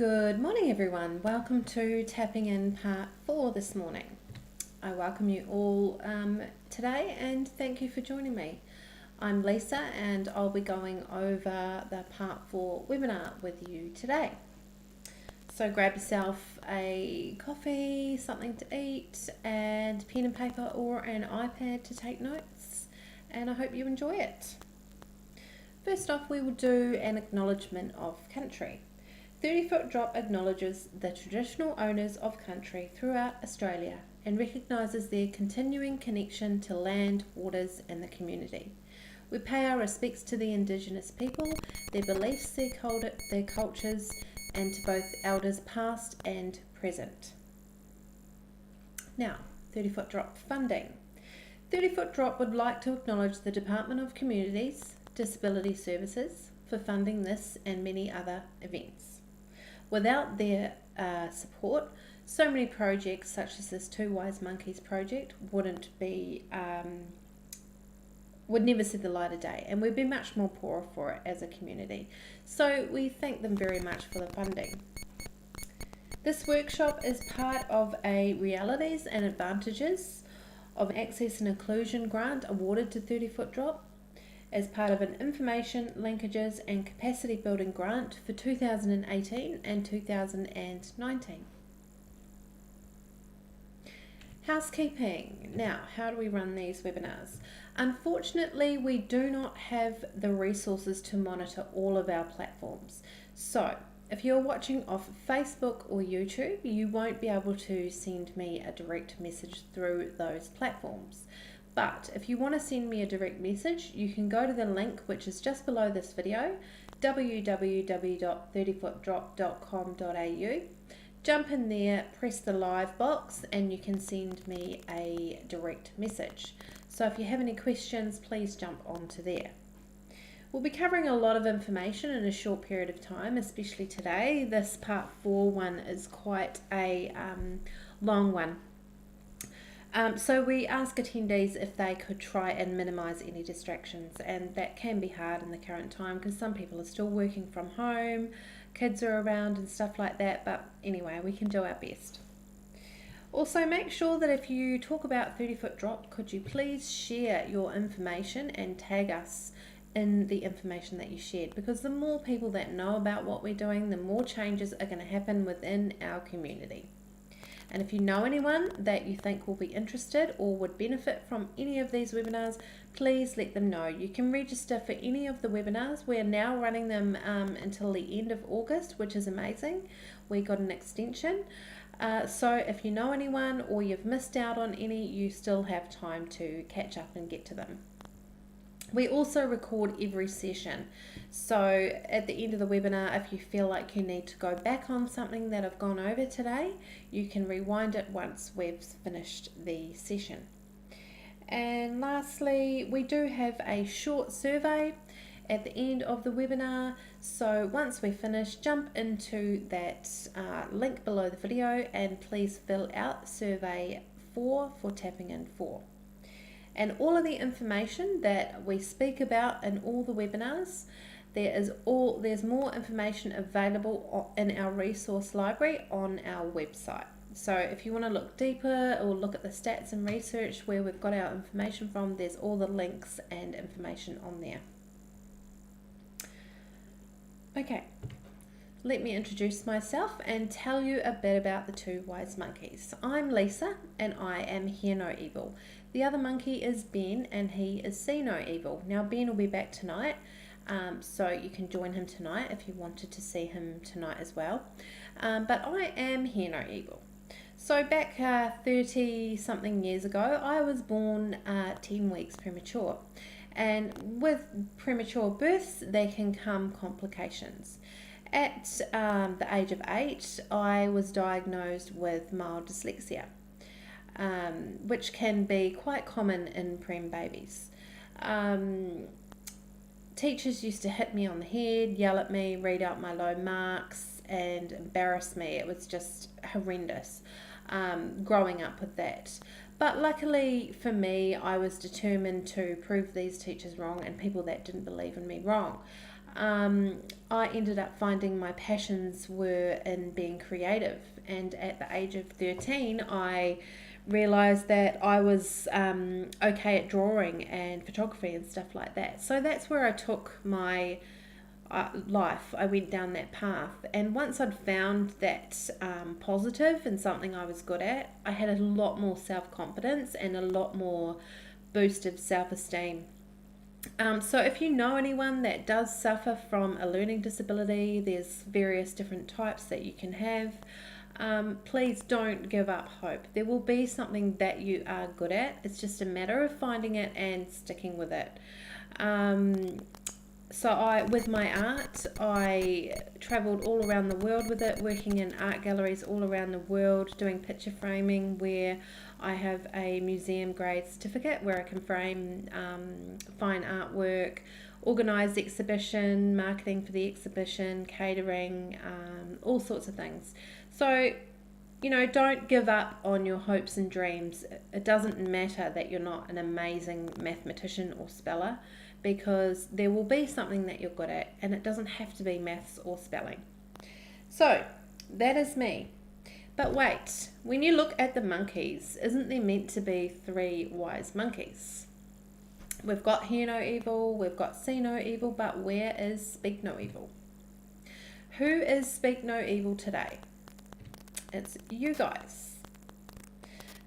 Good morning, everyone. Welcome to Tapping In Part 4 this morning. I welcome you all today and thank you for joining me. I'm Lisa and I'll be going over the Part 4 webinar with you today. So grab yourself a coffee, something to eat, and pen and paper or an iPad to take notes, and I hope you enjoy it. First off, we will do an acknowledgement of country. 30-foot drop acknowledges the traditional owners of country throughout Australia and recognises their continuing connection to land, waters and the community. We pay our respects to the Indigenous people, their beliefs, their cultures, and to both elders past and present. Now, 30-foot drop funding. 30-foot drop would like to acknowledge the Department of Communities, Disability Services for funding this and many other events. Without their support, so many projects such as this Two Wise Monkeys project would never see the light of day, and we'd be much more poorer for it as a community. So we thank them very much for the funding. This workshop is part of a Realities and Advantages of Access and Inclusion grant awarded to 30-foot drop as part of an Information, Linkages and Capacity Building grant for 2018 and 2019. Housekeeping. Now, how do we run these webinars? Unfortunately, we do not have the resources to monitor all of our platforms. So, if you're watching off Facebook or YouTube, you won't be able to send me a direct message through those platforms. But if you want to send me a direct message, you can go to the link which is just below this video, www.30footdrop.com.au. Jump in there, press the live box, and you can send me a direct message. So if you have any questions, please jump onto there. We'll be covering a lot of information in a short period of time, especially today. This Part 4 one is quite a long one. So we ask attendees if they could try and minimise any distractions, and that can be hard in the current time because some people are still working from home, kids are around and stuff like that, but anyway, we can do our best. Also, make sure that if you talk about 30-foot drop, could you please share your information and tag us in the information that you shared, because the more people that know about what we're doing, the more changes are going to happen within our community. And if you know anyone that you think will be interested or would benefit from any of these webinars, please let them know. You can register for any of the webinars. We're now running them until the end of August, which is amazing. We got an extension. So if you know anyone or you've missed out on any, you still have time to catch up and get to them. We also record every session, so at the end of the webinar, if you feel like you need to go back on something that I've gone over today, you can rewind it once we've finished the session. And lastly, we do have a short survey at the end of the webinar, so once we finish, jump into that link below the video and please fill out survey 4 for Tapping In 4. And all of the information that we speak about in all the webinars, there's more information available in our resource library on our website. So if you want to look deeper or look at the stats and research where we've got our information from, there's all the links and information on there. Okay, let me introduce myself and tell you a bit about the Two Wise Monkeys. I'm Lisa and I am Hear No Evil. The other monkey is Ben and he is See No Evil. Now Ben will be back tonight, so you can join him tonight if you wanted to see him tonight as well. But I am Hear No Evil. So back 30 something years ago, I was born 10 weeks premature. And with premature births, there can come complications. At the age of 8, I was diagnosed with mild dyslexia, which can be quite common in prem babies. Teachers used to hit me on the head, yell at me, read out my low marks and embarrass me. It was just horrendous growing up with that. But luckily for me, I was determined to prove these teachers wrong and people that didn't believe in me wrong. I ended up finding my passions were in being creative, and at the age of 13 I realized that I was okay at drawing and photography and stuff like that. So that's where I took my life. I went down that path, and once I'd found that positive and something I was good at, I had a lot more self-confidence and a lot more boost of self-esteem. So if you know anyone that does suffer from a learning disability, there's various different types that you can have. Please don't give up hope. There will be something that you are good at. It's just a matter of finding it and sticking with it. With my art, I travelled all around the world with it, working in art galleries all around the world, doing picture framing, where I have a museum grade certificate where I can frame fine artwork, organised exhibition, marketing for the exhibition, catering, all sorts of things. So, don't give up on your hopes and dreams. It doesn't matter that you're not an amazing mathematician or speller, because there will be something that you're good at, and it doesn't have to be maths or spelling. So, that is me. But wait, when you look at the monkeys, isn't there meant to be 3 wise monkeys? We've got hear no evil, we've got see no evil, but where is speak no evil? Who is speak no evil today? It's you guys.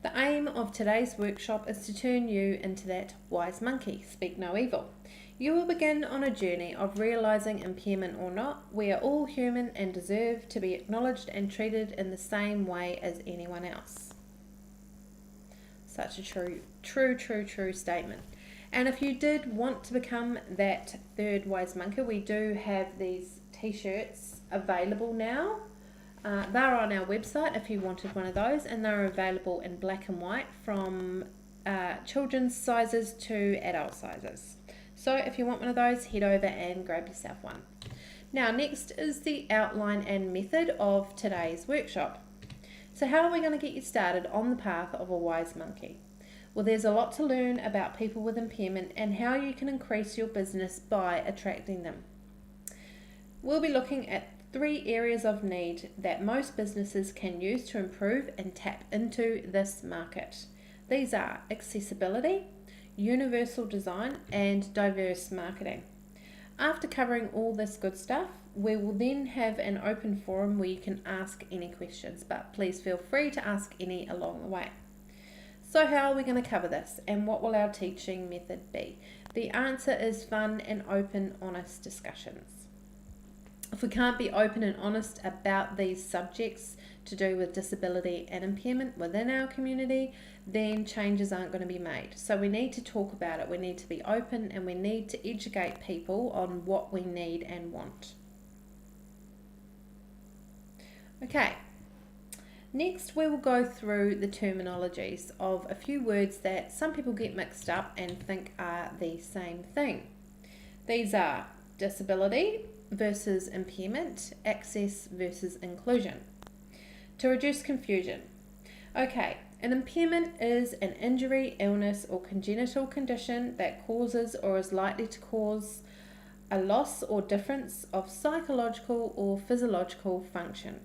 The aim of today's workshop is to turn you into that wise monkey, speak no evil. You will begin on a journey of realizing, impairment or not, we are all human and deserve to be acknowledged and treated in the same way as anyone else. Such a true statement. And if you did want to become that third wise monkey, we do have these t-shirts available now. They're on our website if you wanted one of those, and they're available in black and white from children's sizes to adult sizes. So if you want one of those, head over and grab yourself one. Now, next is the outline and method of today's workshop. So how are we going to get you started on the path of a wise monkey? Well, there's a lot to learn about people with impairment and how you can increase your business by attracting them. We'll be looking at 3 areas of need that most businesses can use to improve and tap into this market. These are accessibility, universal design, and diverse marketing. After covering all this good stuff, we will then have an open forum where you can ask any questions, but please feel free to ask any along the way. So how are we going to cover this, and what will our teaching method be? The answer is fun and open, honest discussions. If we can't be open and honest about these subjects to do with disability and impairment within our community, then changes aren't going to be made. So we need to talk about it, we need to be open, and we need to educate people on what we need and want. Okay, next we will go through the terminologies of a few words that some people get mixed up and think are the same thing. These are disability versus impairment, access versus inclusion. To reduce confusion. Okay, an impairment is an injury, illness, or congenital condition that causes or is likely to cause a loss or difference of psychological or physiological function.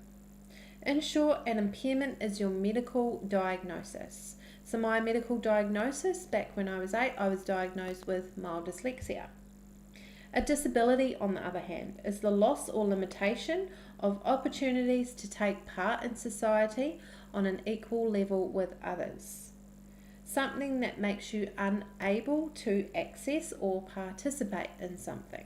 In short, an impairment is your medical diagnosis. So my medical diagnosis, back when I was 8, I was diagnosed with mild dyslexia. A disability, on the other hand, is the loss or limitation of opportunities to take part in society on an equal level with others. Something that makes you unable to access or participate in something.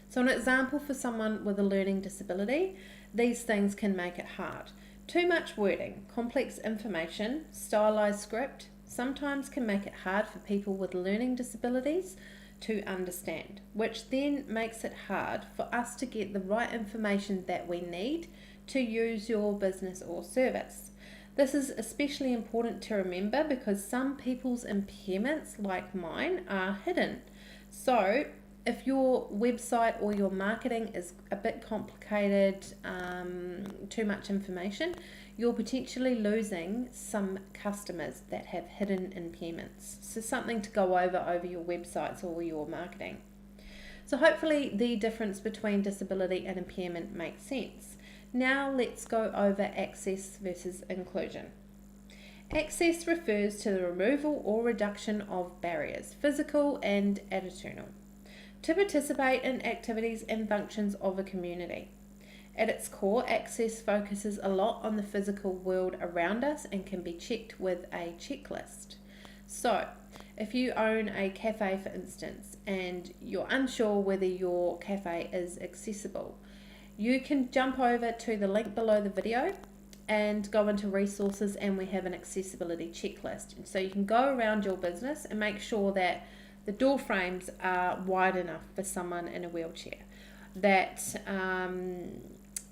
So an example for someone with a learning disability, these things can make it hard. Too much wording, complex information, stylized script sometimes can make it hard for people with learning disabilities to understand, which then makes it hard for us to get the right information that we need to use your business or service. This is especially important to remember because some people's impairments, like mine, are hidden. So if your website or your marketing is a bit complicated, too much information, you're potentially losing some customers that have hidden impairments. So something to go over your websites or your marketing. So hopefully the difference between disability and impairment makes sense. Now let's go over access versus inclusion. Access refers to the removal or reduction of barriers, physical and attitudinal, to participate in activities and functions of a community. At its core, access focuses a lot on the physical world around us and can be checked with a checklist. So, if you own a cafe, for instance, and you're unsure whether your cafe is accessible, you can jump over to the link below the video and go into resources, and we have an accessibility checklist. So you can go around your business and make sure that the door frames are wide enough for someone in a wheelchair, that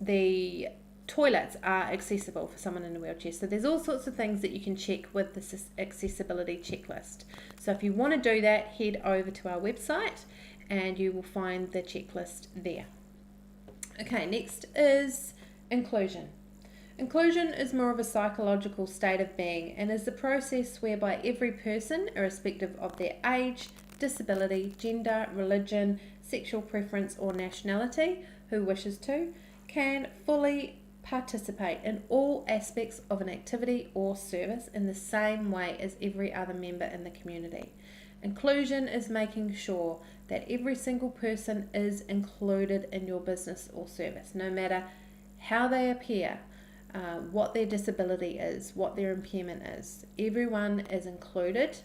the toilets are accessible for someone in a wheelchair. So there's all sorts of things that you can check with this accessibility checklist. So if you want to do that, head over to our website and you will find the checklist there. Okay, next is inclusion. Inclusion is more of a psychological state of being and is the process whereby every person, irrespective of their age, disability, gender, religion, sexual preference or nationality, who wishes to, can fully participate in all aspects of an activity or service in the same way as every other member in the community. Inclusion is making sure that every single person is included in your business or service, no matter how they appear, what their disability is, what their impairment is. Everyone is included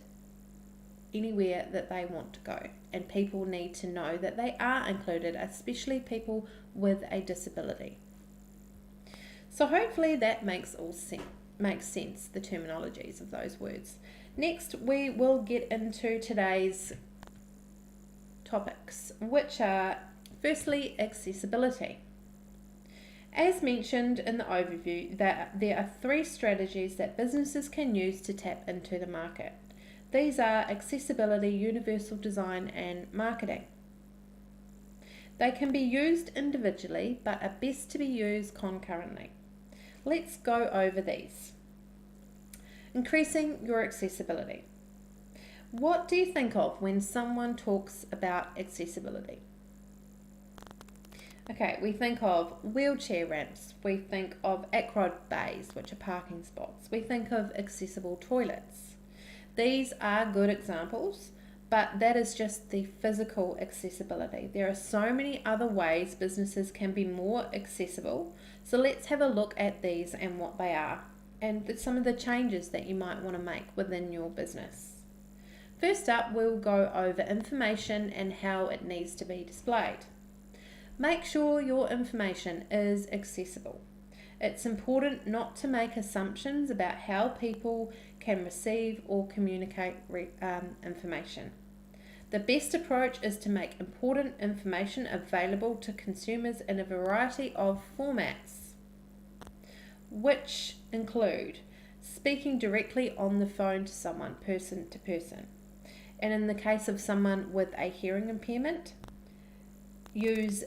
anywhere that they want to go, and people need to know that they are included, especially people with a disability. So hopefully that makes sense, the terminologies of those words. Next, we will get into today's topics, which are firstly accessibility. As mentioned in the overview, there are 3 strategies that businesses can use to tap into the market. These are accessibility, universal design, and marketing. They can be used individually, but are best to be used concurrently. Let's go over these. Increasing your accessibility. What do you think of when someone talks about accessibility? Okay, we think of wheelchair ramps, we think of acrod bays, which are parking spots, we think of accessible toilets. These are good examples, but that is just the physical accessibility. There are so many other ways businesses can be more accessible, so let's have a look at these and what they are, and some of the changes that you might want to make within your business. First up, we'll go over information and how it needs to be displayed. Make sure your information is accessible. It's important not to make assumptions about how people can receive or communicate information. The best approach is to make important information available to consumers in a variety of formats, which include speaking directly on the phone to someone, person to person. And in the case of someone with a hearing impairment, use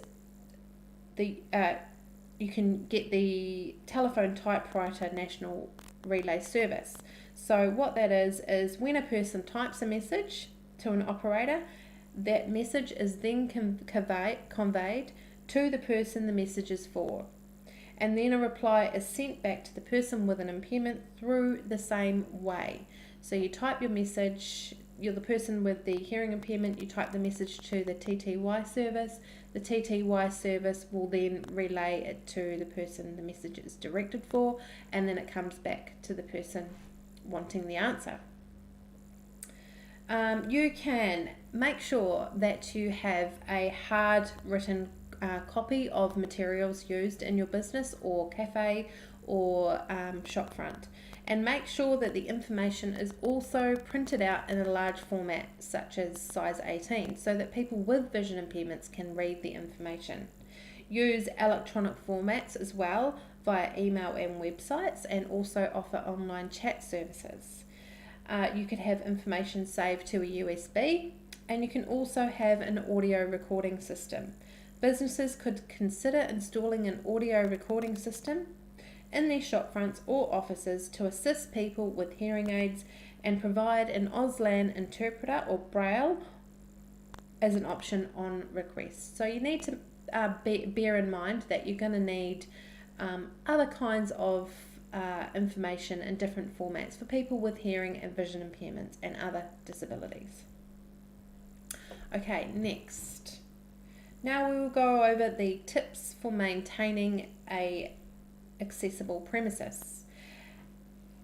you can get the telephone typewriter national relay service. So what that is when a person types a message to an operator, that message is then conveyed to the person the message is for, and then a reply is sent back to the person with an impairment through the same way. So you type your message, you're the person with the hearing impairment, you type the message to the TTY service. The TTY service will then relay it to the person the message is directed for, and then it comes back to the person wanting the answer. You can make sure that you have a hard written copy of materials used in your business or cafe or shopfront, and make sure that the information is also printed out in a large format such as size 18 so that people with vision impairments can read the information. Use electronic formats as well via email and websites, and also offer online chat services. You could have information saved to a USB, and you can also have an audio recording system. Businesses could consider installing an audio recording system in their shopfronts or offices to assist people with hearing aids, and provide an Auslan interpreter or braille as an option on request. So you need to bear in mind that you're going to need other kinds of information in different formats for people with hearing and vision impairments and other disabilities. Okay, next. Now we will go over the tips for maintaining a accessible premises.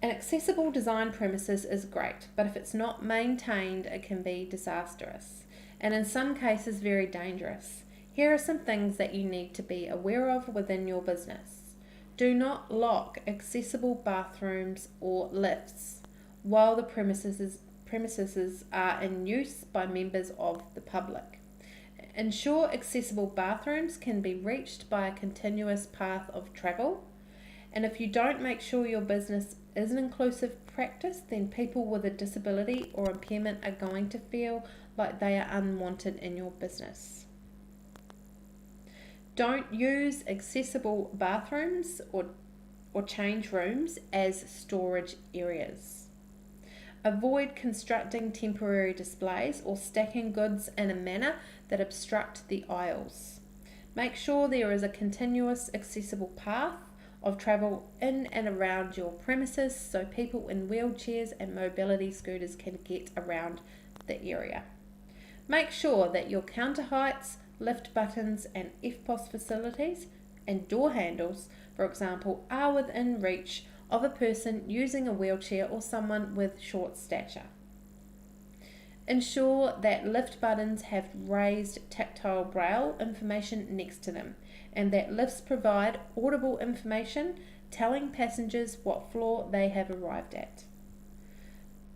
An accessible design premises is great, but if it's not maintained, it can be disastrous, and in some cases very dangerous. Here are some things that you need to be aware of within your business. Do not lock accessible bathrooms or lifts while the premises are in use by members of the public. Ensure accessible bathrooms can be reached by a continuous path of travel. And if you don't make sure your business is an inclusive practice, then people with a disability or impairment are going to feel like they are unwanted in your business. Don't use accessible bathrooms or change rooms as storage areas. Avoid constructing temporary displays or stacking goods in a manner that obstruct the aisles. Make sure there is a continuous accessible path of travel in and around your premises so people in wheelchairs and mobility scooters can get around the area. Make sure that your counter heights, lift buttons and FPOS facilities and door handles, for example, are within reach of a person using a wheelchair or someone with short stature. Ensure that lift buttons have raised tactile braille information next to them and that lifts provide audible information telling passengers what floor they have arrived at.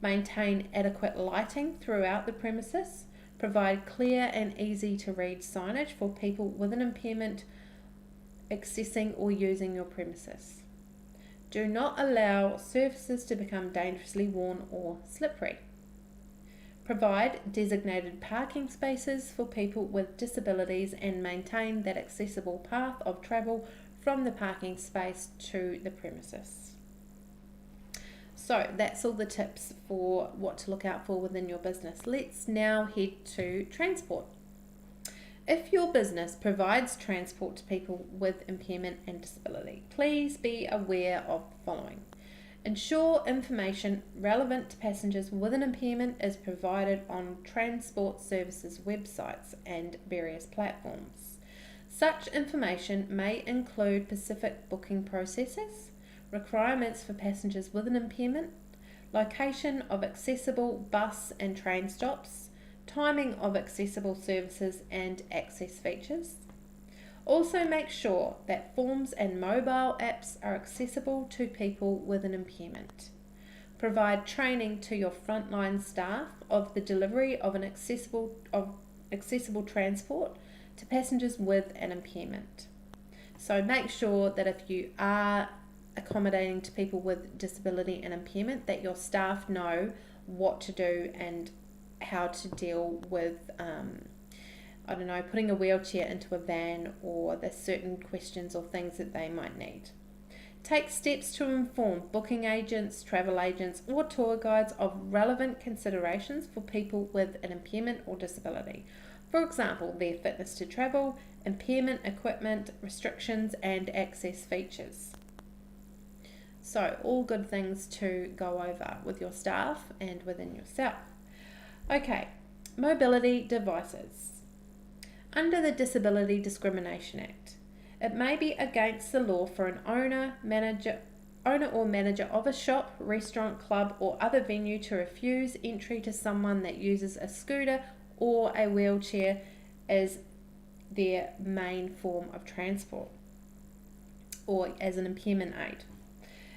Maintain adequate lighting throughout the premises. Provide clear and easy to read signage for people with an impairment accessing or using your premises. Do not allow surfaces to become dangerously worn or slippery. Provide designated parking spaces for people with disabilities and maintain that accessible path of travel from the parking space to the premises. So that's all the tips for what to look out for within your business. Let's now head to transport. If your business provides transport to people with impairment and disability, please be aware of the following. Ensure information relevant to passengers with an impairment is provided on transport services websites and various platforms. Such information may include specific booking processes, requirements for passengers with an impairment, location of accessible bus and train stops, timing of accessible services and access features. Also make sure that forms and mobile apps are accessible to people with an impairment. Provide training to your frontline staff of the delivery of accessible transport to passengers with an impairment. So make sure that if you are accommodating to people with disability and impairment, that your staff know what to do and how to deal with putting a wheelchair into a van, or there's certain questions or things that they might need. Take steps to inform booking agents, travel agents or tour guides of relevant considerations for people with an impairment or disability. For example, their fitness to travel, impairment equipment, restrictions and access features. So all good things to go over with your staff and within yourself. Okay, mobility devices. Under the Disability Discrimination Act, it may be against the law for an owner or manager of a shop, restaurant, club or other venue to refuse entry to someone that uses a scooter or a wheelchair as their main form of transport or as an impairment aid.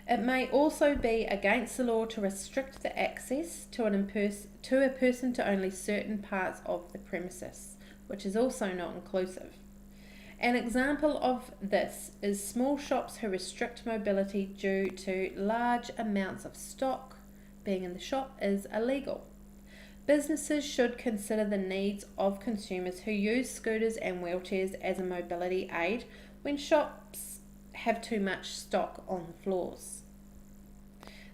It may also be against the law to restrict the access to a person to only certain parts of the premises, which is also not inclusive. An example of this is small shops who restrict mobility due to large amounts of stock being in the shop is illegal. Businesses should consider the needs of consumers who use scooters and wheelchairs as a mobility aid when shops have too much stock on the floors.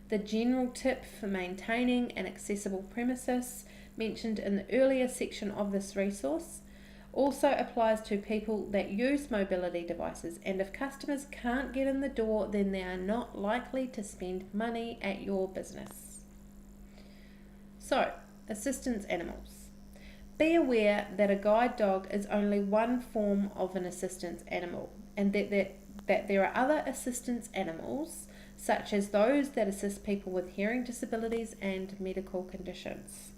The general tip for maintaining an accessible premises: mentioned in the earlier section of this resource also applies to people that use mobility devices, and if customers can't get in the door, then they are not likely to spend money at your business. So, assistance animals. Be aware that a guide dog is only one form of an assistance animal, and that there are other assistance animals, such as those that assist people with hearing disabilities and medical conditions.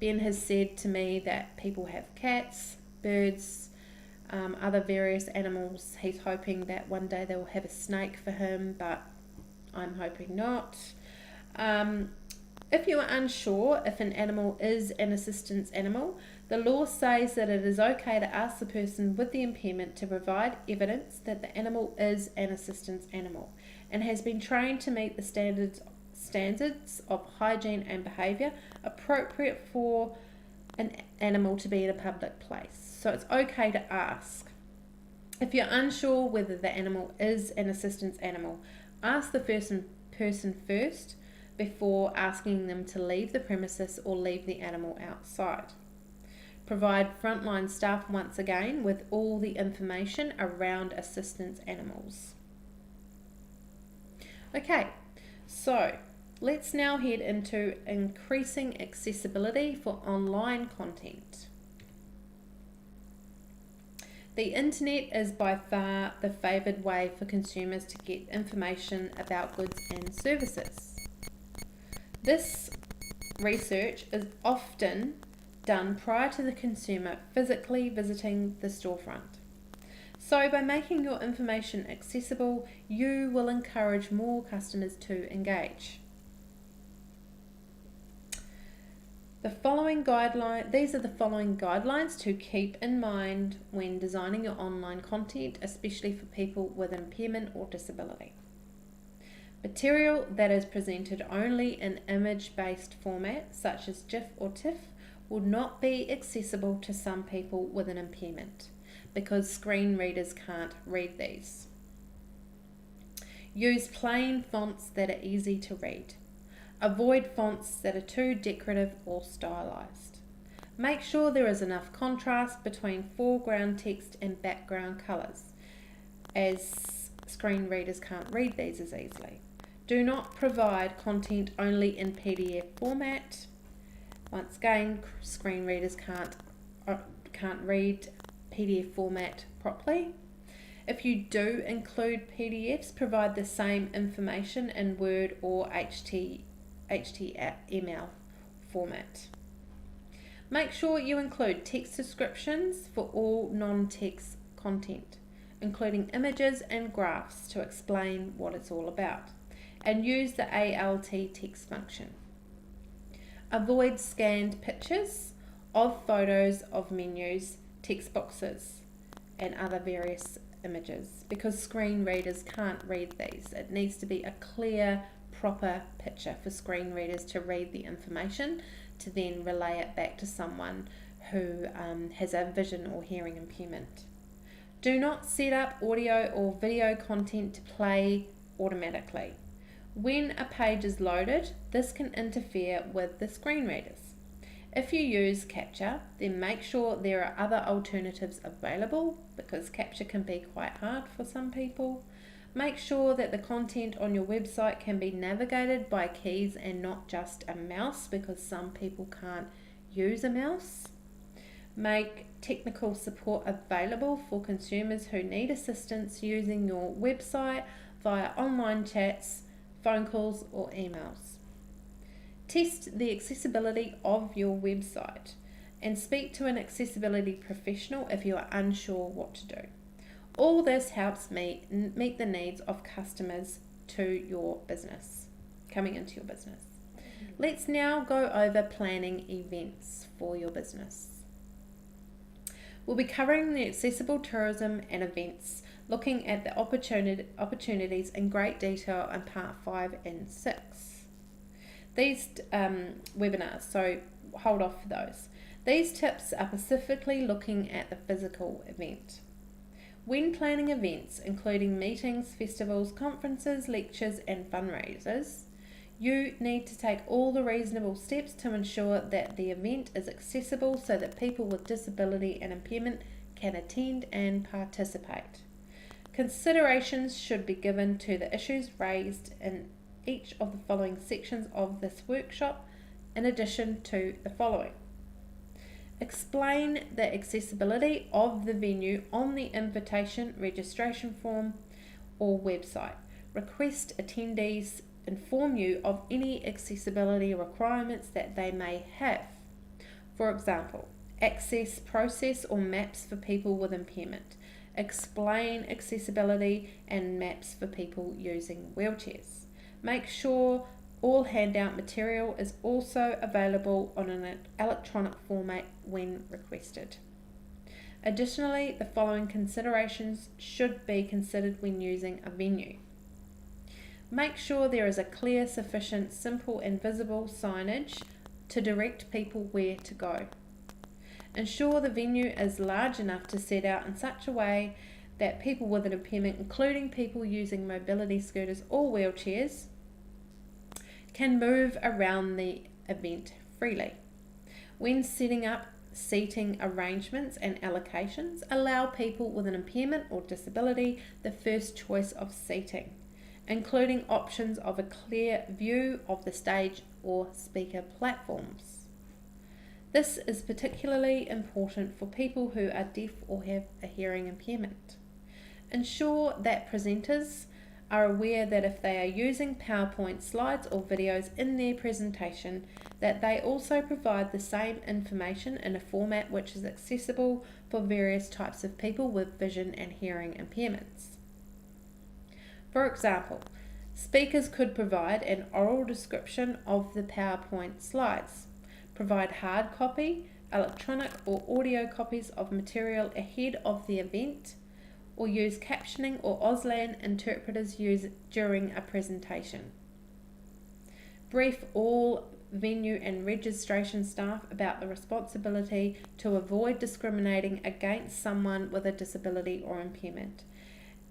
Ben has said to me that people have cats, birds, other various animals. He's hoping that one day they'll have a snake for him, but I'm hoping not. If you are unsure if an animal is an assistance animal, the law says that it is okay to ask the person with the impairment to provide evidence that the animal is an assistance animal and has been trained to meet the standards of hygiene and behaviour appropriate for an animal to be in a public place. So it's okay to ask. If you're unsure whether the animal is an assistance animal, ask the person first before asking them to leave the premises or leave the animal outside. Provide frontline staff once again with all the information around assistance animals. Okay, so let's now head into increasing accessibility for online content. The internet is by far the favoured way for consumers to get information about goods and services. This research is often done prior to the consumer physically visiting the storefront. So by making your information accessible, you will encourage more customers to engage. These are the following guidelines to keep in mind when designing your online content, especially for people with impairment or disability. Material that is presented only in image-based format, such as GIF or TIFF, will not be accessible to some people with an impairment because screen readers can't read these. Use plain fonts that are easy to read. Avoid fonts that are too decorative or stylized. Make sure there is enough contrast between foreground text and background colours, as screen readers can't read these as easily. Do not provide content only in PDF format. Once again, screen readers can't read PDF format properly. If you do include PDFs, provide the same information in Word or HTML format. Make sure you include text descriptions for all non-text content, including images and graphs to explain what it's all about, and use the ALT text function. Avoid scanned pictures of photos of menus, text boxes, and other various images because screen readers can't read these. It needs to be a clear, proper picture for screen readers to read the information to then relay it back to someone who has a vision or hearing impairment. Do not set up audio or video content to play automatically. When a page is loaded, this can interfere with the screen readers. If you use capture, then make sure there are other alternatives available because capture can be quite hard for some people. Make sure that the content on your website can be navigated by keys and not just a mouse because some people can't use a mouse. Make technical support available for consumers who need assistance using your website via online chats, phone calls or emails. Test the accessibility of your website and speak to an accessibility professional if you are unsure what to do. All this helps meet the needs of customers to your business, coming into your business. Let's now go over planning events for your business. We'll be covering the accessible tourism and events, looking at the opportunities in great detail in part 5 and 6. These webinars, so hold off for those. These tips are specifically looking at the physical event. When planning events, including meetings, festivals, conferences, lectures and fundraisers, You need to take all the reasonable steps to ensure that the event is accessible so that people with disability and impairment can attend and participate. Considerations should be given to the issues raised in each of the following sections of this workshop, in addition to the following. Explain the accessibility of the venue on the invitation registration form or website. Request attendees inform you of any accessibility requirements that they may have. For example, access process or maps for people with impairment. Explain accessibility and maps for people using wheelchairs. Make sure all handout material is also available on an electronic format when requested. Additionally, the following considerations should be considered when using a venue. Make sure there is a clear, sufficient, simple and visible signage to direct people where to go. Ensure the venue is large enough to set out in such a way that people with an impairment, including people using mobility scooters or wheelchairs, can move around the event freely. When setting up seating arrangements and allocations, allow people with an impairment or disability the first choice of seating, including options of a clear view of the stage or speaker platforms. This is particularly important for people who are deaf or have a hearing impairment. Ensure that presenters are aware that if they are using PowerPoint slides or videos in their presentation, that they also provide the same information in a format which is accessible for various types of people with vision and hearing impairments. For example, speakers could provide an oral description of the PowerPoint slides, provide hard copy, electronic or audio copies of material ahead of the event, or use captioning or Auslan interpreters during a presentation. Brief all venue and registration staff about the responsibility to avoid discriminating against someone with a disability or impairment,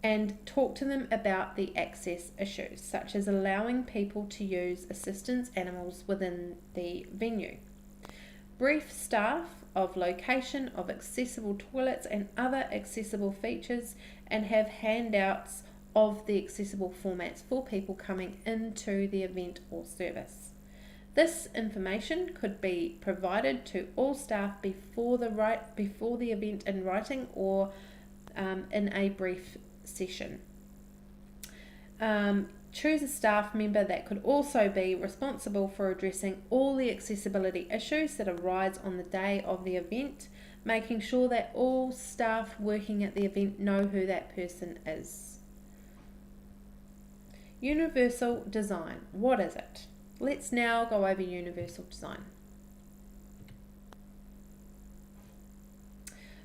and talk to them about the access issues, such as allowing people to use assistance animals within the venue. Brief staff of location of accessible toilets and other accessible features, and have handouts of the accessible formats for people coming into the event or service. This information could be provided to all staff before the event in writing or in a brief session. Choose a staff member that could also be responsible for addressing all the accessibility issues that arise on the day of the event, making sure that all staff working at the event know who that person is. Universal design. What is it? Let's now go over universal design.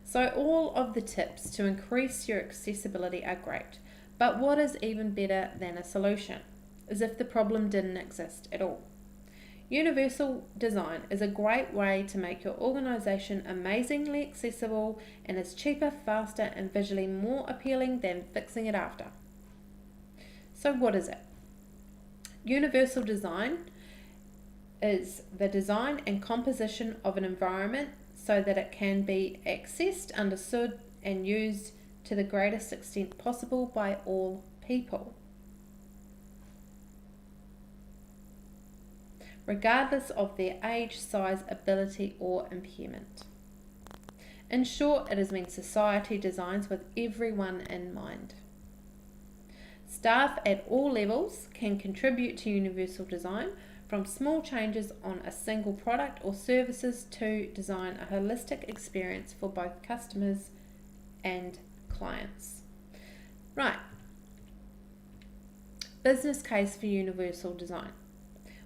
So all of the tips to increase your accessibility are great. But what is even better than a solution? As if the problem didn't exist at all. Universal design is a great way to make your organisation amazingly accessible, and is cheaper, faster and visually more appealing than fixing it after. So what is it? Universal design is the design and composition of an environment so that it can be accessed, understood and used to the greatest extent possible by all people, regardless of their age, size, ability or impairment. In short, it is when society designs with everyone in mind. Staff at all levels can contribute to universal design, from small changes on a single product or services to design a holistic experience for both customers and clients. Right. Business case for universal design.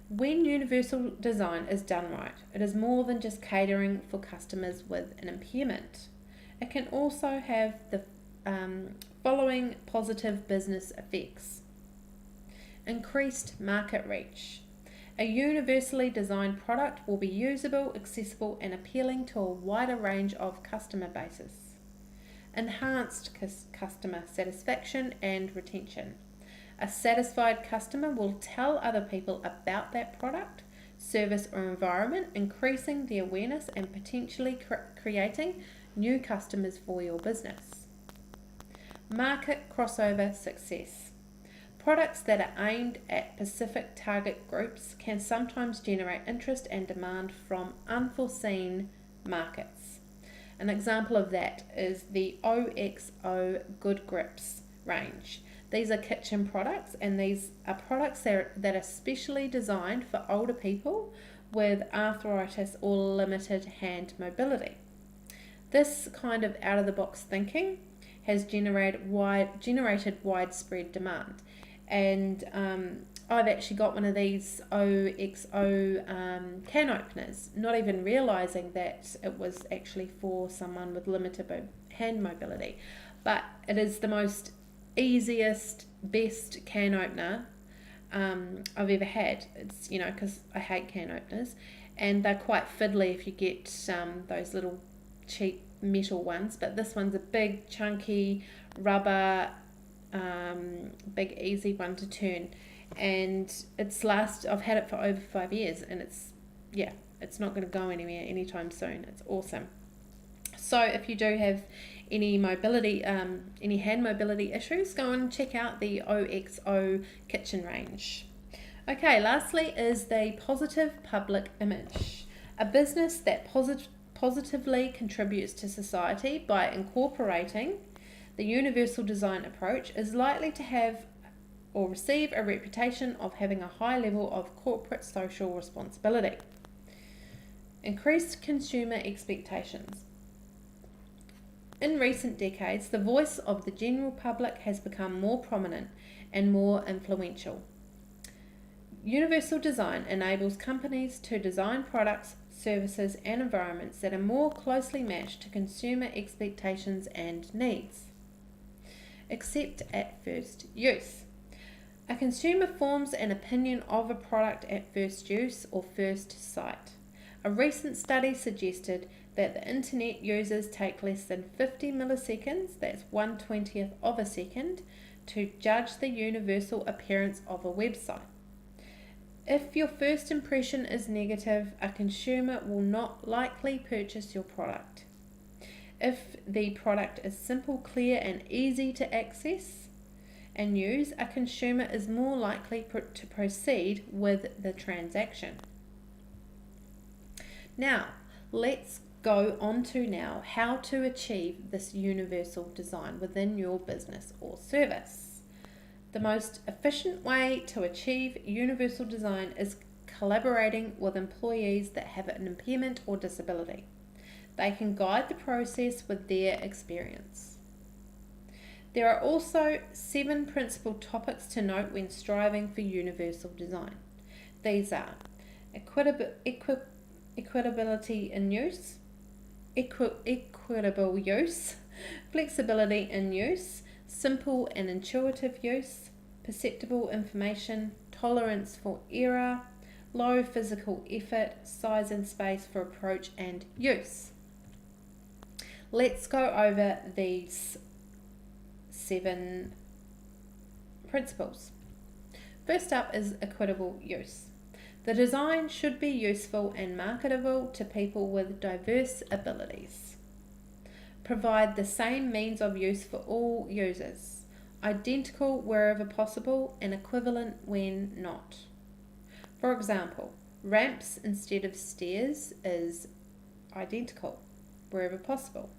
When universal design is done right, it is more than just catering for customers with an impairment. It can also have the following positive business effects. Increased market reach. A universally designed product will be usable, accessible and appealing to a wider range of customer bases. Enhanced customer satisfaction and retention. A satisfied customer will tell other people about that product, service, or environment, increasing the awareness and potentially creating new customers for your business. Market crossover success. Products that are aimed at specific target groups can sometimes generate interest and demand from unforeseen markets. An example of that is the OXO Good Grips range. These are kitchen products, and these are products that are specially designed for older people with arthritis or limited hand mobility. This kind of out-of-the-box thinking has generated widespread demand, and I've actually got one of these OXO can openers, not even realising that it was actually for someone with limited hand mobility. But it is the most easiest, best can opener I've ever had. It's, because I hate can openers, and they're quite fiddly if you get those little cheap metal ones, but this one's a big chunky rubber, big easy one to turn, and I've had it for over 5 years, and it's not going to go anywhere anytime soon. It's awesome. So if you do have any hand mobility issues, go and check out the OXO kitchen range. Okay, lastly is the positive public image. A business that positively contributes to society by incorporating the universal design approach is likely to have or receive a reputation of having a high level of corporate social responsibility. Increased consumer expectations. In recent decades, the voice of the general public has become more prominent and more influential. Universal design enables companies to design products, services, and environments that are more closely matched to consumer expectations and needs. Except at first use. A consumer forms an opinion of a product at first use or first sight. A recent study suggested that the internet users take less than 50 milliseconds, that's 1/20th of a second, to judge the universal appearance of a website. If your first impression is negative, a consumer will not likely purchase your product. If the product is simple, clear, and easy to access and use, a consumer is more likely to proceed with the transaction. Now, let's go on to how to achieve this universal design within your business or service. The most efficient way to achieve universal design is collaborating with employees that have an impairment or disability. They can guide the process with their experience. There are also 7 principal topics to note when striving for universal design. These are equitability in use, equitable use, flexibility in use, simple and intuitive use, perceptible information, tolerance for error, low physical effort, size and space for approach and use. Let's go over these 7 principles. First up is equitable use. The design should be useful and marketable to people with diverse abilities. Provide the same means of use for all users, identical wherever possible and equivalent when not. For example, ramps instead of stairs is identical wherever possible,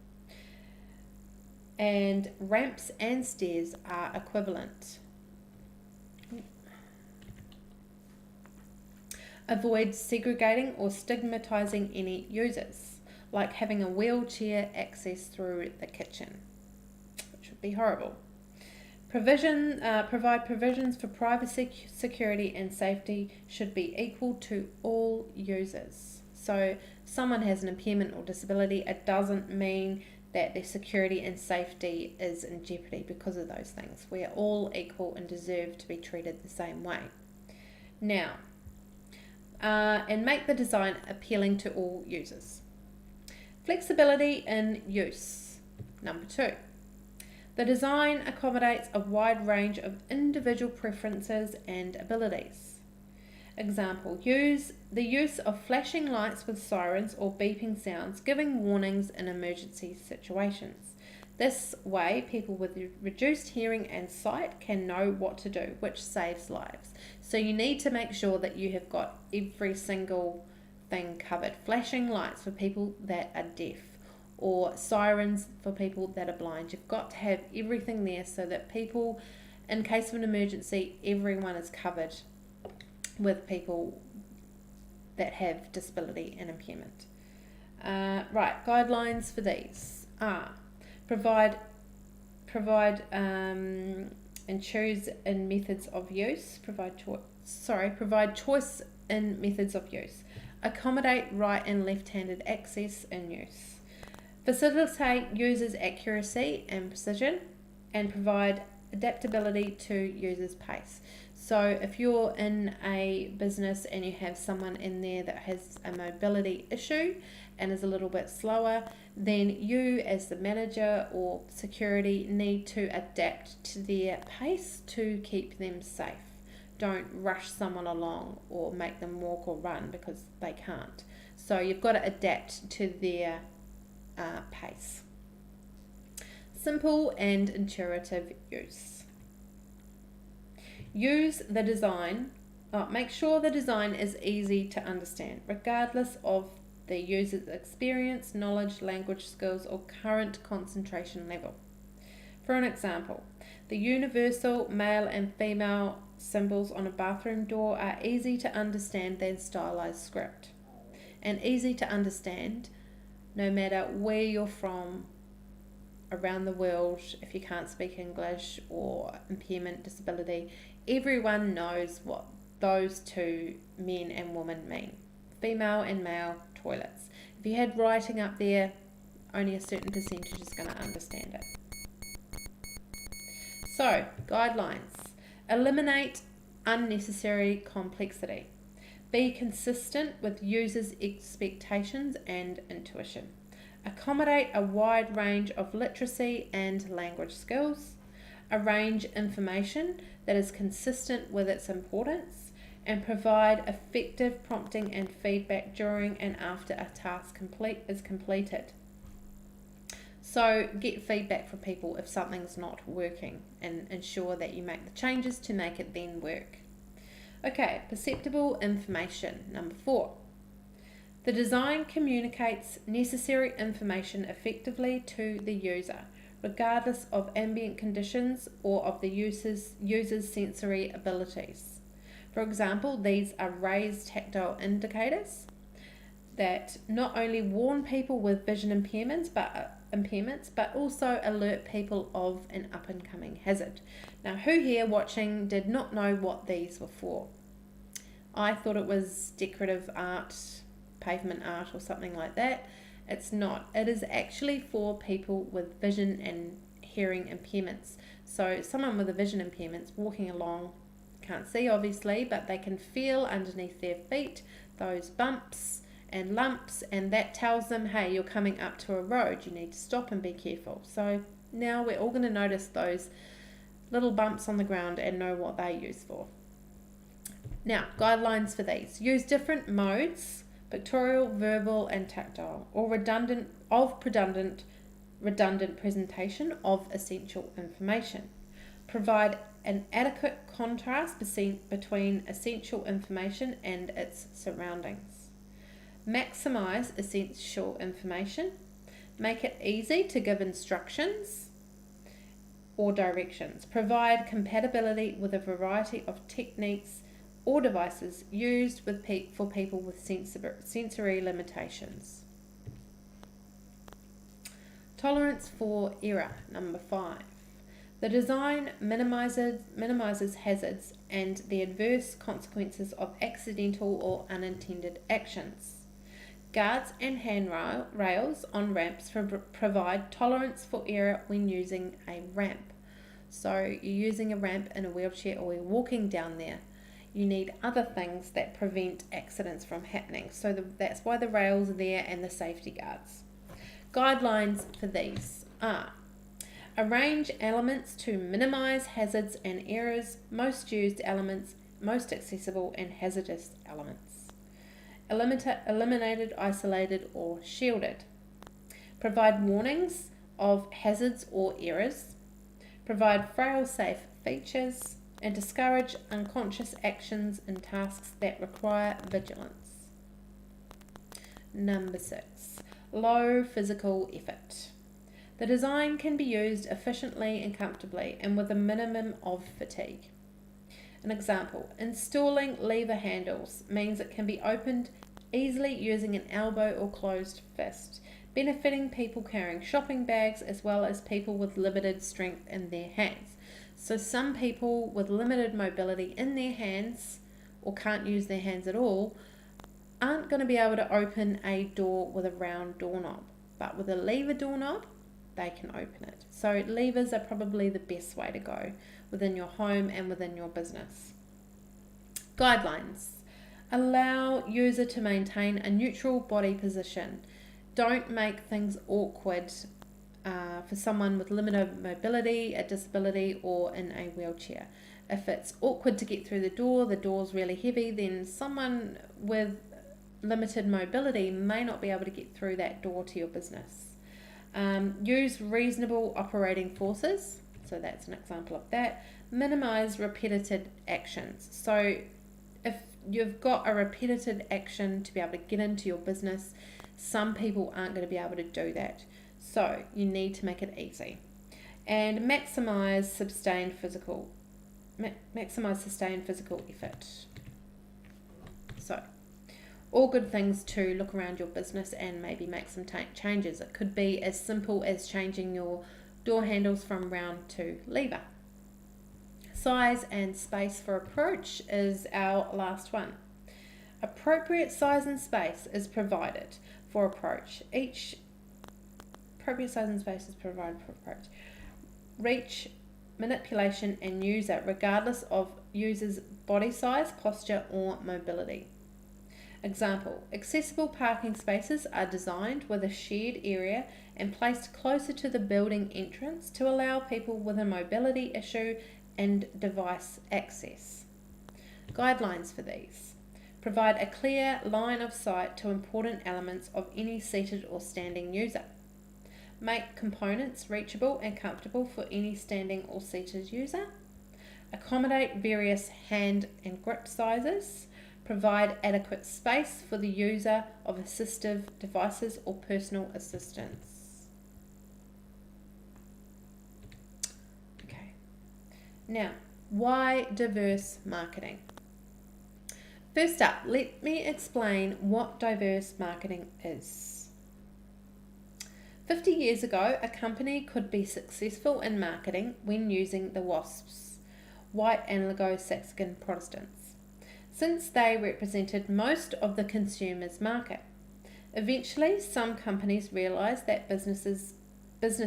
and ramps and stairs are equivalent. Avoid segregating or stigmatizing any users, like having a wheelchair access through the kitchen, which would be horrible. Provide provisions for privacy, security, and safety should be equal to all users. So, someone has an impairment or disability, it doesn't mean that their security and safety is in jeopardy because of those things. We are all equal and deserve to be treated the same way. Now, and make the design appealing to all users. Flexibility in use. Number 2. The design accommodates a wide range of individual preferences and abilities. Example, the use of flashing lights with sirens or beeping sounds, giving warnings in emergency situations. This way, people with reduced hearing and sight can know what to do, which saves lives. So you need to make sure that you have got every single thing covered. Flashing lights for people that are deaf, or sirens for people that are blind. You've got to have everything there so that people, in case of an emergency, everyone is covered with people that have disability and impairment. Right, guidelines for these are provide and choose in methods of use. Provide choice in methods of use. Accommodate right and left-handed access in use. Facilitate users' accuracy and precision, and provide adaptability to users' pace. So if you're in a business and you have someone in there that has a mobility issue and is a little bit slower, then you as the manager or security need to adapt to their pace to keep them safe. Don't rush someone along or make them walk or run because they can't. So you've got to adapt to their pace. Simple and intuitive use. Use the design. Make sure the design is easy to understand, regardless of the user's experience, knowledge, language skills, or current concentration level. For an example, the universal male and female symbols on a bathroom door are easy to understand than stylized script, and easy to understand no matter where you're from around the world. If you can't speak English or impairment, disability, everyone knows what those two men and women mean. Female and male toilets. If you had writing up there, only a certain percentage is going to understand it. So, guidelines. Eliminate unnecessary complexity. Be consistent with users' expectations and intuition. Accommodate a wide range of literacy and language skills. Arrange information that is consistent with its importance, and provide effective prompting and feedback during and after a task is completed. So get feedback from people if something's not working and ensure that you make the changes to make it then work. Okay, perceptible information, number 4. The design communicates necessary information effectively to the user, regardless of ambient conditions or of the user's sensory abilities. For example, these are raised tactile indicators that not only warn people with vision impairments, but also alert people of an up-and-coming hazard. Now, who here watching did not know what these were for? I thought it was decorative art, pavement art or something like that. It's not. It is actually for people with vision and hearing impairments. So someone with a vision impairment walking along, can't see obviously, but they can feel underneath their feet those bumps and lumps, and that tells them, hey, you're coming up to a road, you need to stop and be careful. So now we're all going to notice those little bumps on the ground and know what they're used for. Now, guidelines for these. Use different modes: pictorial, verbal, and tactile, or redundant presentation of essential information. Provide an adequate contrast between essential information and its surroundings. Maximize essential information. Make it easy to give instructions or directions. Provide compatibility with a variety of techniques or devices used for people with sensory limitations. Tolerance for error, number 5. The design minimizes hazards and the adverse consequences of accidental or unintended actions. Guards and handrails on ramps provide tolerance for error when using a ramp. So you're using a ramp in a wheelchair or you're walking down there. You need other things that prevent accidents from happening. So that's why the rails are there and the safety guards. Guidelines for these are: Arrange elements to minimize hazards and errors, most used elements, most accessible and hazardous elements. Eliminated, isolated or shielded. Provide warnings of hazards or errors. Provide fail-safe features and discourage unconscious actions and tasks that require vigilance. Number 6. Low physical effort. The design can be used efficiently and comfortably and with a minimum of fatigue. An example, installing lever handles means it can be opened easily using an elbow or closed fist, benefiting people carrying shopping bags as well as people with limited strength in their hands. So some people with limited mobility in their hands or can't use their hands at all aren't going to be able to open a door with a round doorknob, but with a lever doorknob they can open it. So levers are probably the best way to go within your home and within your business. Guidelines. Allow user to maintain a neutral body position. Don't make things awkward for someone with limited mobility, a disability, or in a wheelchair. If it's awkward to get through the door's really heavy, then someone with limited mobility may not be able to get through that door to your business. Use reasonable operating forces, so that's an example of that. Minimize repetitive actions. So if you've got a repetitive action to be able to get into your business, some people aren't going to be able to do that. So you need to make it easy. And maximize sustained physical effort. So all good things to look around your business and maybe make some changes. It could be as simple as changing your door handles from round to lever. Size and space for approach is our last one. Appropriate size and space is provided for approach. Appropriate size and space is provided for approach. Reach, manipulation and user regardless of user's body size, posture or mobility. Example, accessible parking spaces are designed with a shared area and placed closer to the building entrance to allow people with a mobility issue and device access. Guidelines for these. Provide a clear line of sight to important elements of any seated or standing user. Make components reachable and comfortable for any standing or seated user. Accommodate various hand and grip sizes. Provide adequate space for the user of assistive devices or personal assistance. Okay. Now, why diverse marketing? First up, let me explain what diverse marketing is. 50 years ago, a company could be successful in marketing when using the WASPs, White Anglo-Saxon Protestants, since they represented most of the consumer's market. Eventually, some companies realised that business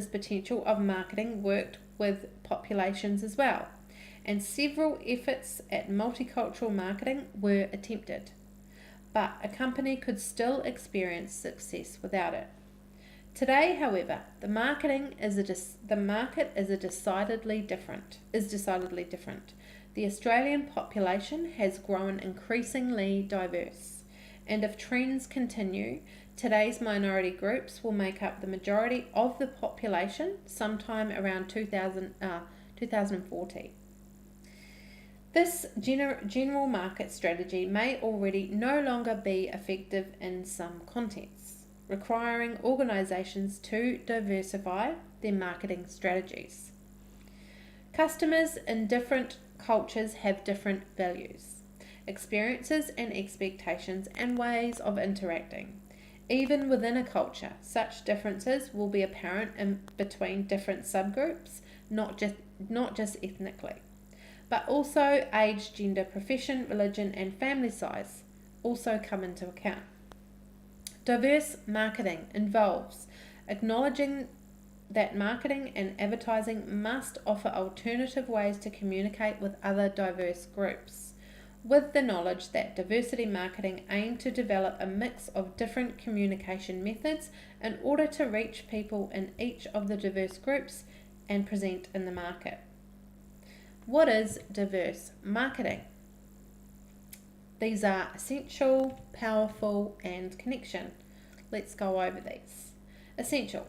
potential of marketing worked with populations as well, and several efforts at multicultural marketing were attempted. But a company could still experience success without it. Today, however, the market is decidedly different. The Australian population has grown increasingly diverse, and if trends continue, today's minority groups will make up the majority of the population sometime around 2040. This general market strategy may already no longer be effective in some contexts, requiring organisations to diversify their marketing strategies. Customers in different cultures have different values, experiences and expectations and ways of interacting. Even within a culture, such differences will be apparent between different subgroups, not just ethnically, but also age, gender, profession, religion and family size also come into account. Diverse marketing involves acknowledging that marketing and advertising must offer alternative ways to communicate with other diverse groups, with the knowledge that diversity marketing aims to develop a mix of different communication methods in order to reach people in each of the diverse groups and present in the market. What is diverse marketing? These are essential, powerful, and connection. Let's go over these. Essential.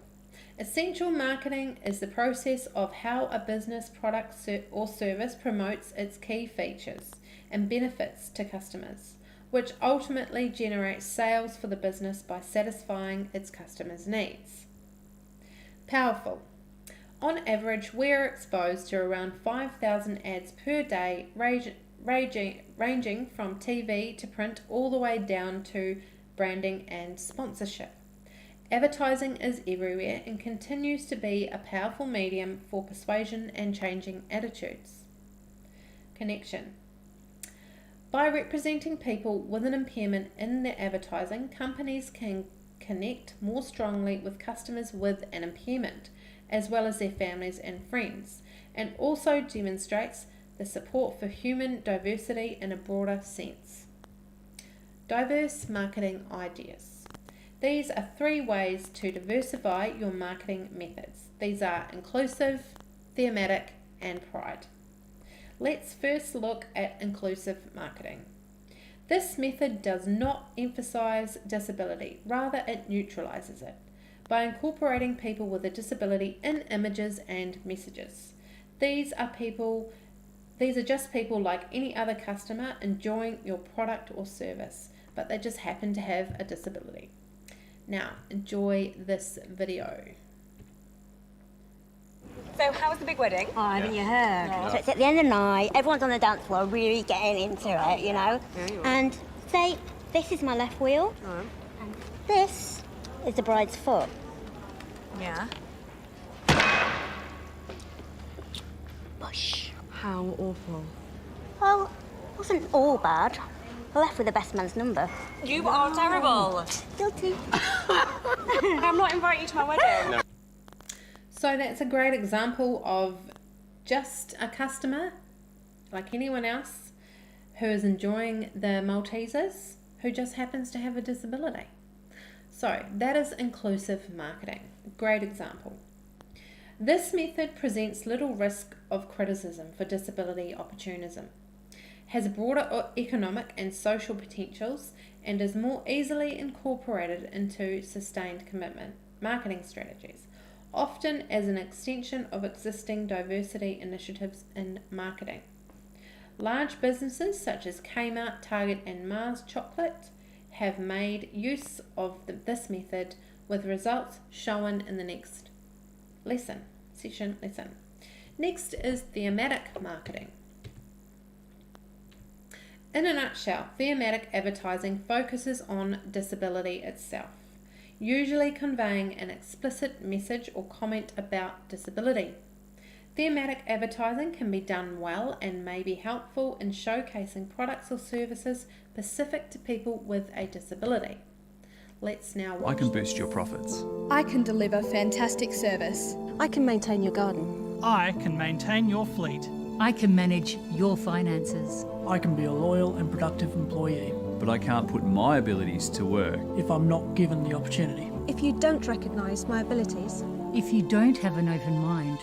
Essential marketing is the process of how a business, product, or service promotes its key features and benefits to customers, which ultimately generates sales for the business by satisfying its customers' needs. Powerful. On average, we are exposed to around 5,000 ads per day, ranging from TV to print all the way down to branding and sponsorship. Advertising is everywhere and continues to be a powerful medium for persuasion and changing attitudes. Connection. By representing people with an impairment in their advertising, companies can connect more strongly with customers with an impairment, as well as their families and friends, and also demonstrates the support for human diversity in a broader sense. Diverse marketing ideas. These are 3 ways to diversify your marketing methods. These are inclusive, thematic, and pride. Let's first look at inclusive marketing. This method does not emphasize disability, rather it neutralizes it by incorporating people with a disability in images and messages. These are just people like any other customer enjoying your product or service, but they just happen to have a disability. Now, enjoy this video. So how was the big wedding? Oh, haven't you heard? So it's at the end of the night, everyone's on the dance floor really getting into it, you know? Yeah, you are. And say, this is my left wheel, and this is the bride's foot. Yeah. Bush. How awful. Well, wasn't all bad. I left with the best man's number. You are terrible. Guilty. I'm not inviting you to my wedding. No. So that's a great example of just a customer, like anyone else, who is enjoying the Maltesers, who just happens to have a disability. So that is inclusive marketing. Great example. This method presents little risk of criticism for disability opportunism, has broader economic and social potentials, and is more easily incorporated into sustained commitment marketing strategies, often as an extension of existing diversity initiatives in marketing. Large businesses such as Kmart, Target, and Mars Chocolate have made use of this method, with results shown in the next lesson. Next is thematic marketing. In a nutshell, thematic advertising focuses on disability itself, usually conveying an explicit message or comment about disability. Thematic advertising can be done well and may be helpful in showcasing products or services specific to people with a disability. Let's now watch. I can boost your profits. I can deliver fantastic service. I can maintain your garden. I can maintain your fleet. I can manage your finances. I can be a loyal and productive employee. But I can't put my abilities to work if I'm not given the opportunity. If you don't recognise my abilities. If you don't have an open mind.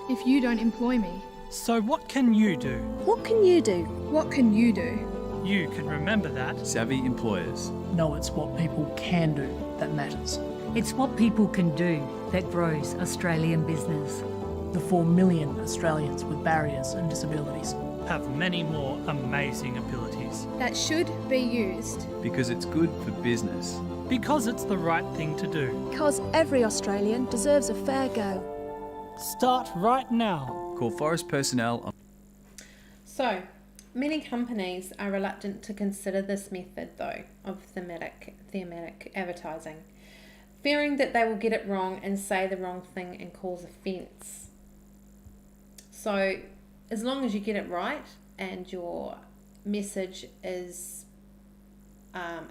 If you don't employ me. So what can you do? What can you do? What can you do? You can remember that. Savvy employers. No, it's what people can do that matters. It's what people can do that grows Australian business. The 4 million Australians with barriers and disabilities Have many more amazing abilities. That should be used. Because it's good for business. Because it's the right thing to do. Because every Australian deserves a fair go. Start right now. Call Forest personnel on. So, many companies are reluctant to consider this method, though, of thematic advertising, fearing that they will get it wrong and say the wrong thing and cause offence. So, as long as you get it right and your message is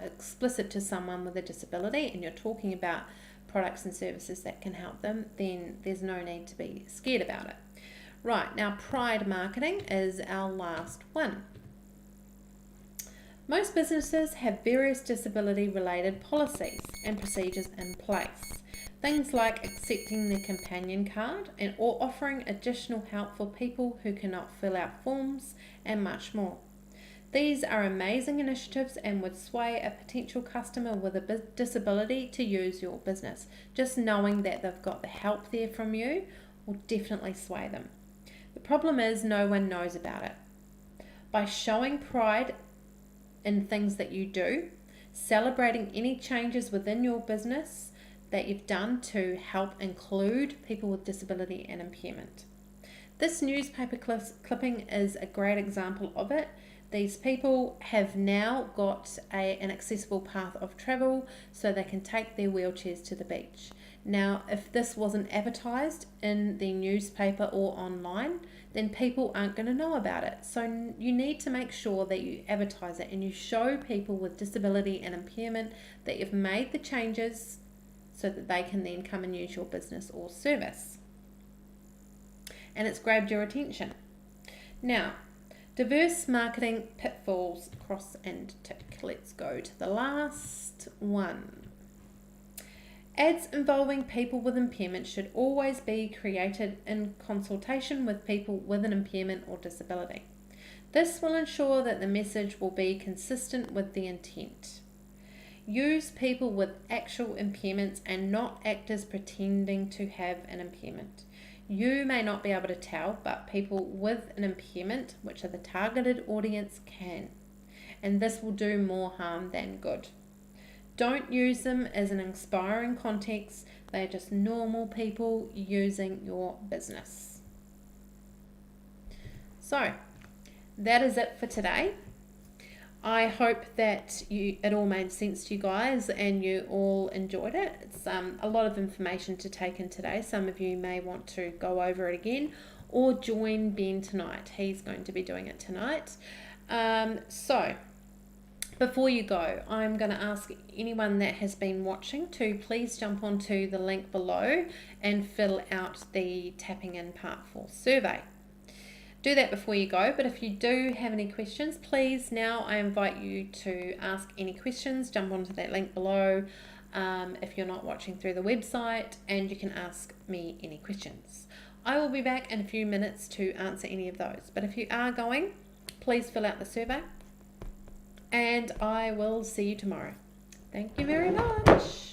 explicit to someone with a disability and you're talking about products and services that can help them, then there's no need to be scared about it. Right, now pride marketing is our last one. Most businesses have various disability related policies and procedures in place. Things like accepting the companion card and or offering additional help for people who cannot fill out forms, and much more. These are amazing initiatives and would sway a potential customer with a disability to use your business. Just knowing that they've got the help there from you will definitely sway them. The problem is no one knows about it. By showing pride in things that you do, celebrating any changes within your business that you've done to help include people with disability and impairment. This newspaper clipping is a great example of it. These people have now got an accessible path of travel so they can take their wheelchairs to the beach. Now, if this wasn't advertised in the newspaper or online, then people aren't going to know about it. So you need to make sure that you advertise it and you show people with disability and impairment that you've made the changes so that they can then come and use your business or service. And it's grabbed your attention. Now, diverse marketing pitfalls, cross and tick. Let's go to the last one. Ads involving people with impairment should always be created in consultation with people with an impairment or disability. This will ensure that the message will be consistent with the intent. Use people with actual impairments and not actors pretending to have an impairment. You may not be able to tell, but people with an impairment, which are the targeted audience, can. And this will do more harm than good. Don't use them as an inspiring context. They're just normal people using your business. So, that is it for today. I hope that it all made sense to you guys and you all enjoyed it. It's a lot of information to take in today. Some of you may want to go over it again or join Ben tonight. He's going to be doing it tonight. So, before you go, I'm going to ask anyone that has been watching to please jump onto the link below and fill out the Tapping In Part 4 survey. Do that before you go, but if you do have any questions, please now I invite you to ask any questions. Jump onto that link below if you're not watching through the website, and you can ask me any questions. I will be back in a few minutes to answer any of those, but if you are going, please fill out the survey and I will see you tomorrow. Thank you very much.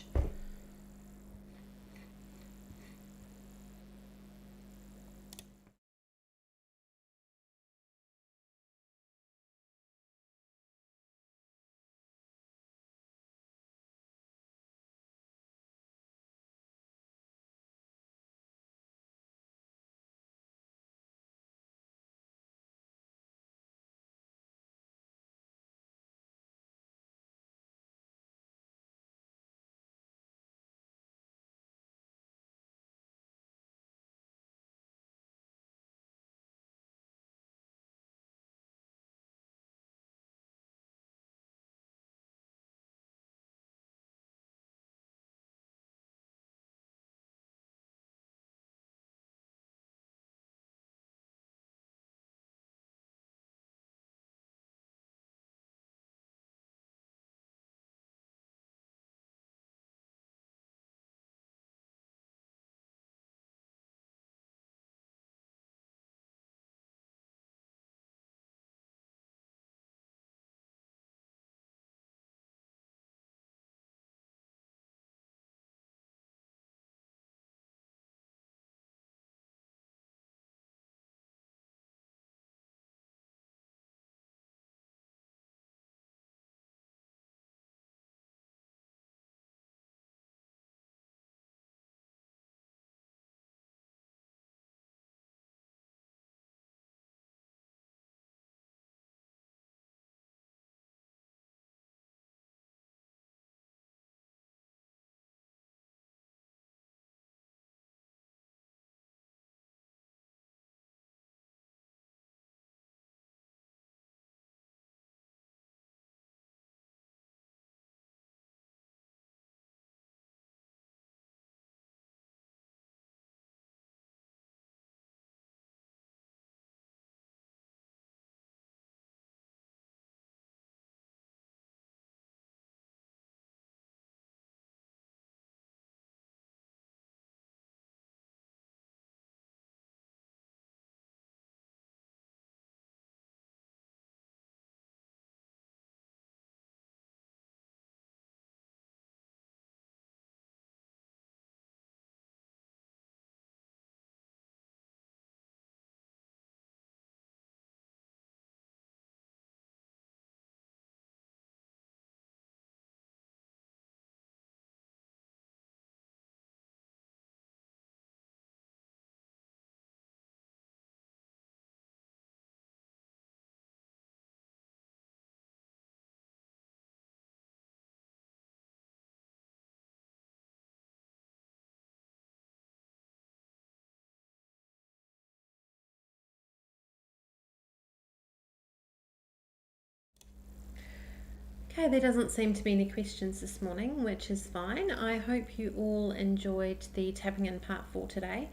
Okay, there doesn't seem to be any questions this morning, which is fine. I hope you all enjoyed the Tapping In Part 4 today.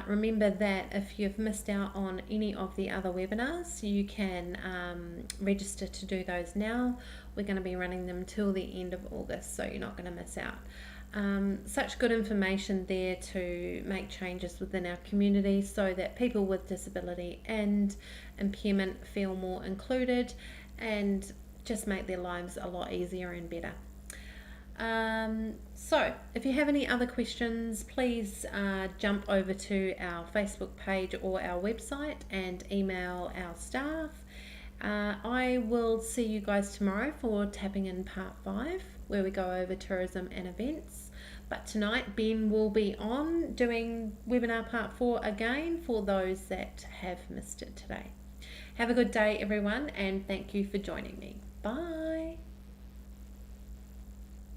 Remember that if you've missed out on any of the other webinars, you can register to do those now. We're going to be running them till the end of August, so you're not going to miss out. Such good information there to make changes within our community so that people with disability and impairment feel more included and just make their lives a lot easier and better. So if you have any other questions, please jump over to our Facebook page or our website and email our staff. I will see you guys tomorrow for Tapping In Part 5, where we go over tourism and events. But tonight Ben will be on doing webinar Part 4 again for those that have missed it today. Have a good day everyone, and thank you for joining me. Bye.